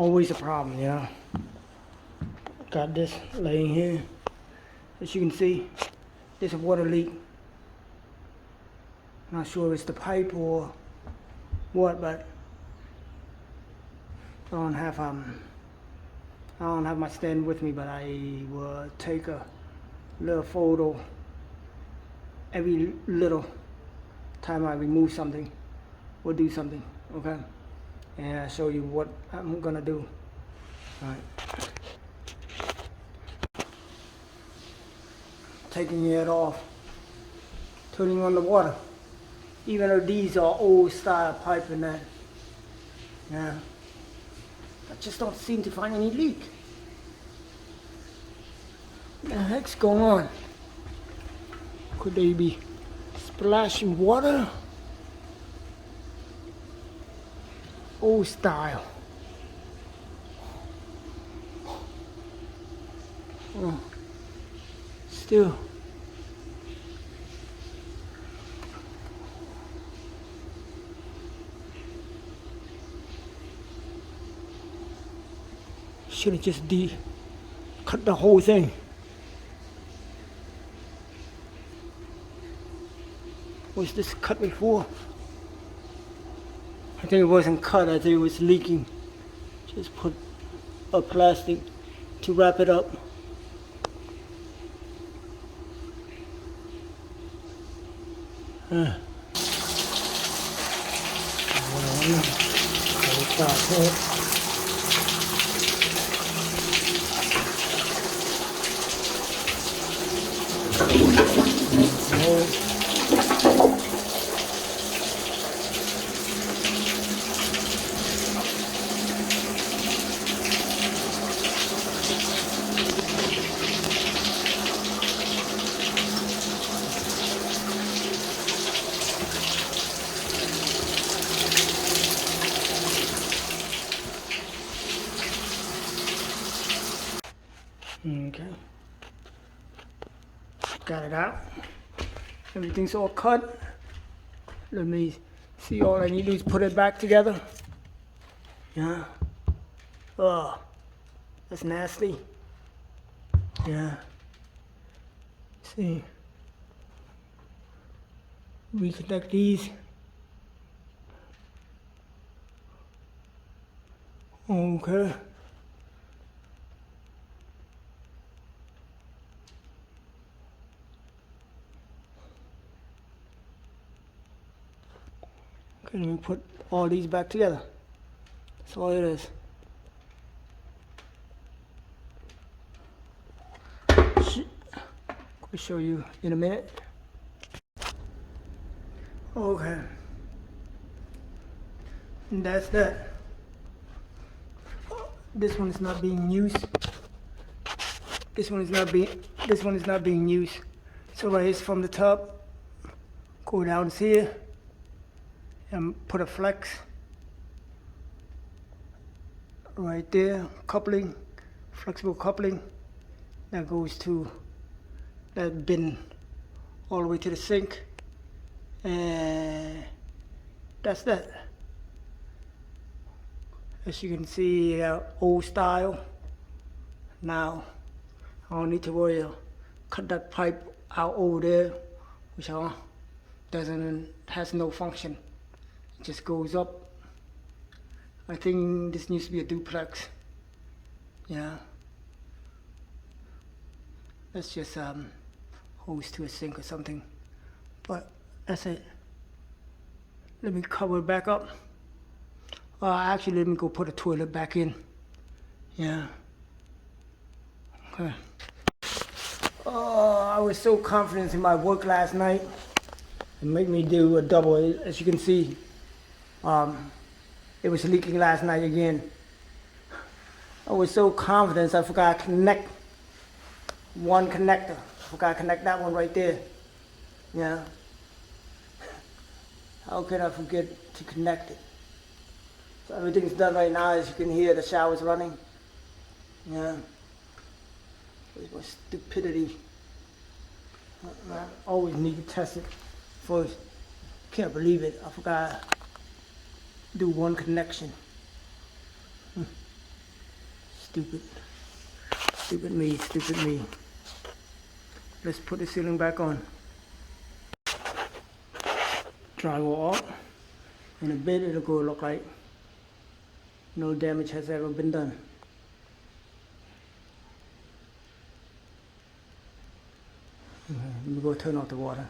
always a problem, you know. Got this laying here. As you can see, there's a water leak. Not sure if it's the pipe or what, but I don't have my stand with me, but I will take a little photo every little time I remove something or do something, okay? And I'll show you what I'm gonna do. All right. Taking it off, turning on the water. Even though these are old style pipe and that, yeah, I just don't seem to find any leak. What the heck's going on? Could they be splashing water? Old style. Oh, still. Should have just cut the whole thing. Was this cut before? I think it wasn't cut, I think it was leaking. Just put a plastic to wrap it up. Okay, got it out. Everything's all cut. Let me see, all I need to do is put it back together. Yeah. Oh, that's nasty. Yeah. See. Reconnect these. Okay. Okay, let me put all these back together. That's all it is. I'll show you in a minute. Okay. And that's that. This one is not being used. This one is not being used. So right here's from the top. Go down here and put a flex right there, coupling, flexible coupling that goes to that bin all the way to the sink, and that's that. As you can see, old style. Now I don't need to worry to cut that pipe out over there, which has no function. It just goes up. I think this needs to be a duplex. Yeah. Let's just hose to a sink or something. But that's it. Let me cover it back up. Actually, let me go put a toilet back in. Yeah. Okay. I was so confident in my work last night. It made me do a double. As you can see, it was leaking last night again. I was so confident I forgot to connect one connector. I forgot to connect that one right there. Yeah. How could I forget to connect it? So everything's done right now. As you can hear, the shower's running. Yeah. It was stupidity. I always need to test it first. Can't believe it. I forgot to do one connection. Stupid. Stupid me, stupid me. Let's put the ceiling back on. Drywall up. In a bit it'll go look like no damage has ever been done. Let me go turn off the water.